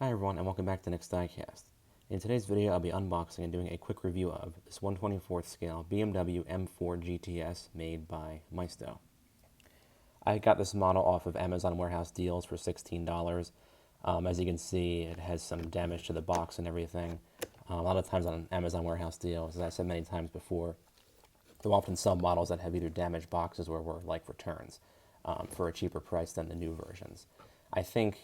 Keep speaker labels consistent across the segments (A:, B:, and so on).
A: Hi everyone and welcome back to Next Diecast. In today's video I'll be unboxing and doing a quick review of this 1/24th scale BMW M4 GTS made by Maisto. I got this model off of Amazon Warehouse Deals for $16. As you can see, it has some damage to the box and everything. A lot of times on Amazon Warehouse Deals, as I said many times before, they'll often sell models that have either damaged boxes or were like returns for a cheaper price than the new versions. I think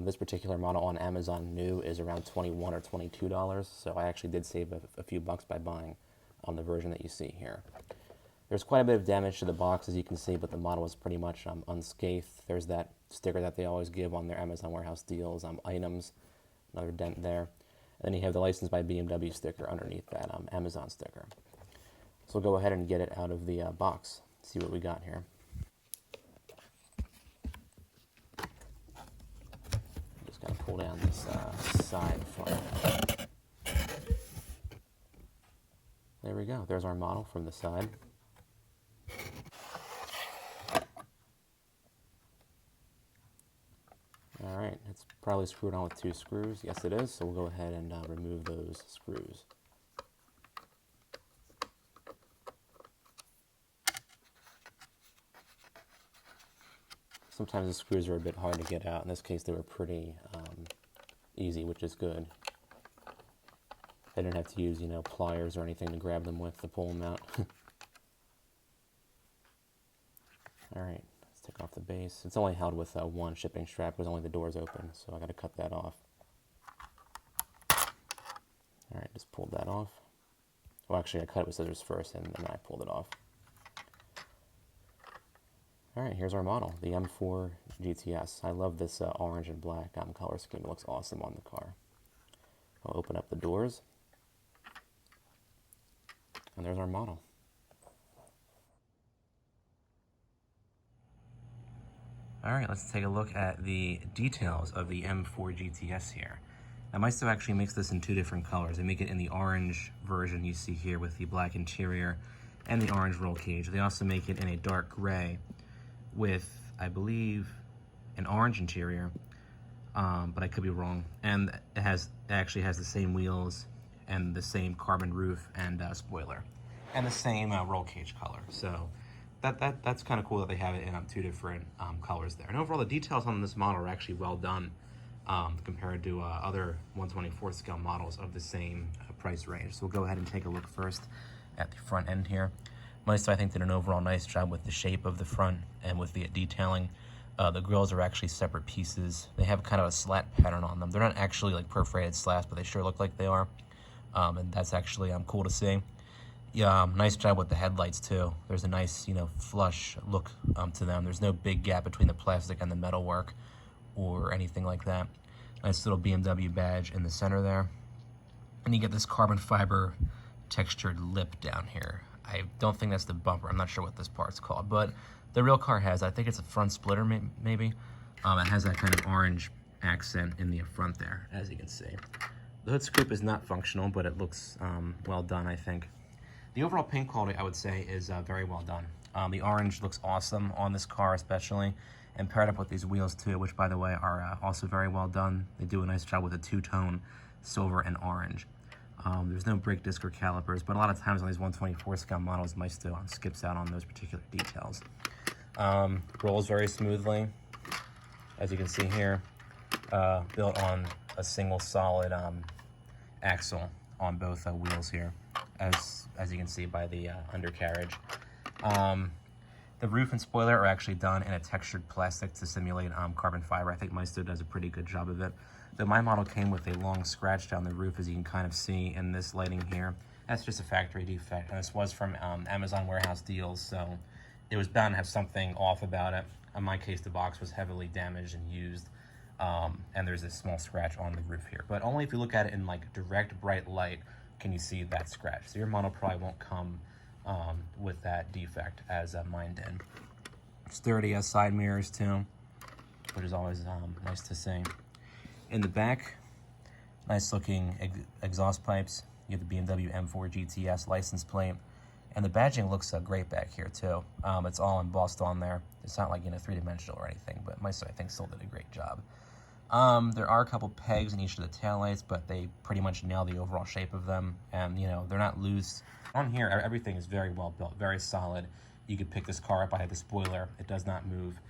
A: this particular model on Amazon new is around $21 or $22, so I actually did save a few bucks by buying the version that you see here. There's quite a bit of damage to the box, as you can see, but the model is pretty much unscathed. There's that sticker that they always give on their Amazon Warehouse Deals items, another dent there. And then you have the Licensed by BMW sticker underneath that Amazon sticker. So we'll go ahead and get it out of the box, see what we got here. Just gotta pull down this side front. There we go, there's our model from the side. Alright, it's probably screwed on with 2 screws. Yes it is, so we'll go ahead and remove those screws. Sometimes the screws are a bit hard to get out. In this case they were pretty easy, which is good. I didn't have to use, pliers or anything to grab them with to pull them out. Alright, let's take off the base. It's only held with one shipping strap because only the door's open, so I gotta cut that off. Alright, just pulled that off. Well, actually I cut it with scissors first and then I pulled it off. Alright, here's our model, the M4 GTS. I love this orange and black color scheme. It looks awesome on the car. I'll open up the doors. And there's our model. Alright, let's take a look at the details of the M4 GTS here. Now, Maisto actually makes this in 2 different colors. They make it in the orange version you see here with the black interior and the orange roll cage. They also make it in a dark gray with, I believe, an orange interior, but I could be wrong. And it actually has the same wheels and the same carbon roof and spoiler, and the same roll cage color. So that's kind of cool that they have it in 2 different colors there. And overall, the details on this model are actually well done compared to other 1/24th scale models of the same price range. So we'll go ahead and take a look first at the front end here. Maisto, I think, did an overall nice job with the shape of the front and with the detailing. The grills are actually separate pieces. They have kind of a slat pattern on them. They're not actually like perforated slats, but they sure look like they are. And that's actually cool to see. Yeah, nice job with the headlights too. There's a nice, flush look to them. There's no big gap between the plastic and the metal work or anything like that. Nice little BMW badge in the center there. And you get this carbon fiber textured lip down here. I don't think that's the bumper. I'm not sure what this part's called, but the real car has, I think it's a front splitter maybe. It has that kind of orange accent in the front there, as you can see. The hood scoop is not functional, but it looks well done, I think. The overall paint quality, I would say, is very well done. The orange looks awesome on this car especially, and paired up with these wheels too, which by the way are also very well done. They do a nice job with the 2-tone silver and orange. There's no brake disc or calipers, but a lot of times on these 1/24 scale models, Maisto skips out on those particular details. Rolls very smoothly, as you can see here, built on a single solid axle on both wheels here, as you can see by the undercarriage. The roof and spoiler are actually done in a textured plastic to simulate carbon fiber. I think Maisto does a pretty good job of it. Though my model came with a long scratch down the roof, as you can kind of see in this lighting here. That's just a factory defect, and this was from Amazon Warehouse Deals, so it was bound to have something off about it. In my case, the box was heavily damaged and used, and there's a small scratch on the roof here. But only if you look at it in like direct bright light can you see that scratch. So your model probably won't come with that defect as mine did. Sturdy side mirrors too, which is always nice to see. In the back, nice looking exhaust pipes. You have the BMW M4 GTS license plate, and the badging looks great back here too. It's all embossed on there. It's not like 3-dimensional or anything, but Maisto, I think, still did a great job. There are a couple pegs in each of the taillights, but they pretty much nail the overall shape of them, and you know, they're not loose. On here, everything is very well built, very solid. You could pick this car up. I have the spoiler. It does not move,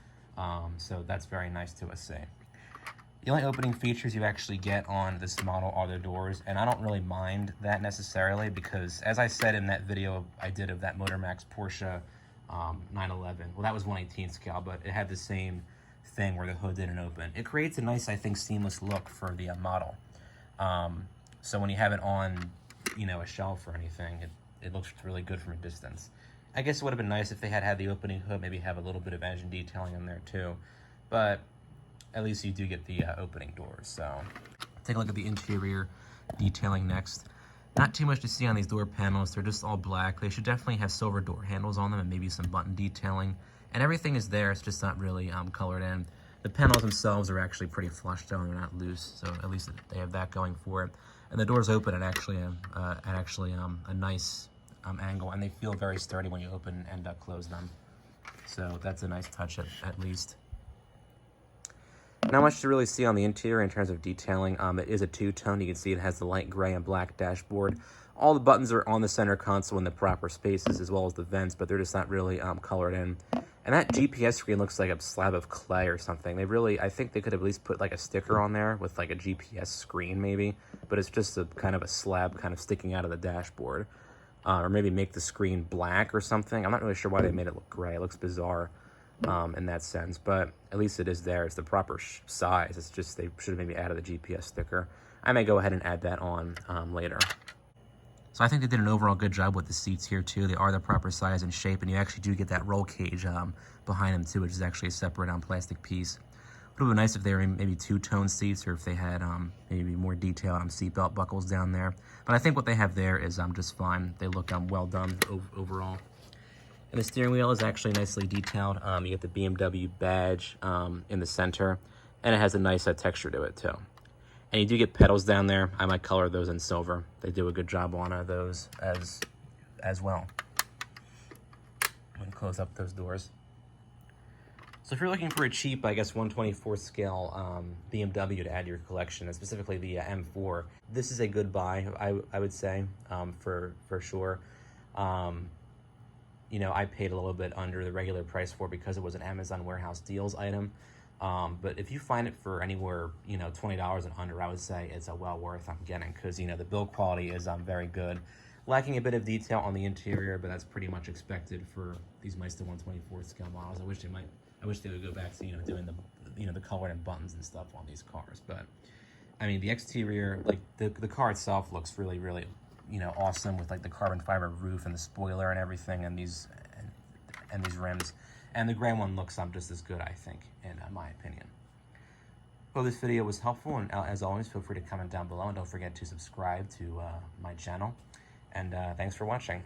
A: so that's very nice to see. The only opening features you actually get on this model are the doors, and I don't really mind that necessarily because, as I said in that video I did of that Motormax Porsche 911, well, that was 1/18 scale, but it had the same thing where the hood didn't open. It creates a nice, I think, seamless look for the model. So when you have it on, you know, a shelf or anything, it looks really good from a distance. I guess it would have been nice if they had the opening hood, maybe have a little bit of engine detailing in there too, but at least you do get the opening doors. So take a look at the interior detailing next. Not too much to see on these door panels. They're just all black. They should definitely have silver door handles on them and maybe some button detailing. And everything is there. It's just not really colored in. The panels themselves are actually pretty flush though, and they're not loose. So at least they have that going for it. And the doors open at actually a nice angle, and they feel very sturdy when you open and close them. So that's a nice touch at least. Not much to really see on the interior in terms of detailing. It is a two-tone. You can see it has the light gray and black dashboard. All the buttons are on the center console in the proper spaces, as well as the vents, but they're just not really colored in. And that GPS screen looks like a slab of clay or something. I think they could have at least put like a sticker on there with like a GPS screen maybe, but it's just a kind of a slab kind of sticking out of the dashboard. Or maybe make the screen black or something. I'm not really sure why they made it look gray. It looks bizarre in that sense, but at least it is there. It's the proper size. It's just they should have maybe added the GPS sticker. I may go ahead and add that on later. So I think they did an overall good job with the seats here too. They are the proper size and shape, and you actually do get that roll cage behind them too, which is actually a separate plastic piece. It would be nice if they were maybe two-tone seats, or if they had maybe more detail on seatbelt buckles down there. But I think what they have there is just fine. They look well done overall. And the steering wheel is actually nicely detailed. You get the BMW badge in the center, and it has a nice texture to it too. And you do get pedals down there. I might color those in silver. They do a good job on those as well. And close up those doors. So if you're looking for a cheap, I guess 1/24 scale BMW to add to your collection, and specifically the M4, this is a good buy, I would say, for sure. You know, I paid a little bit under the regular price for it because it was an Amazon Warehouse Deals item. But if you find it for anywhere, you know, $20 and under, I would say it's well worth getting, because, you know, the build quality is very good. Lacking a bit of detail on the interior, but that's pretty much expected for these Maisto 1/24 scale models. I wish they would go back to, you know, doing the color and buttons and stuff on these cars. But I mean, the exterior, like the car itself looks really, really, you know, awesome with like the carbon fiber roof and the spoiler and everything, and these rims. And the gray one looks just as good, I think, in my opinion. Well, this video was helpful, and as always, feel free to comment down below, and don't forget to subscribe to my channel. And thanks for watching.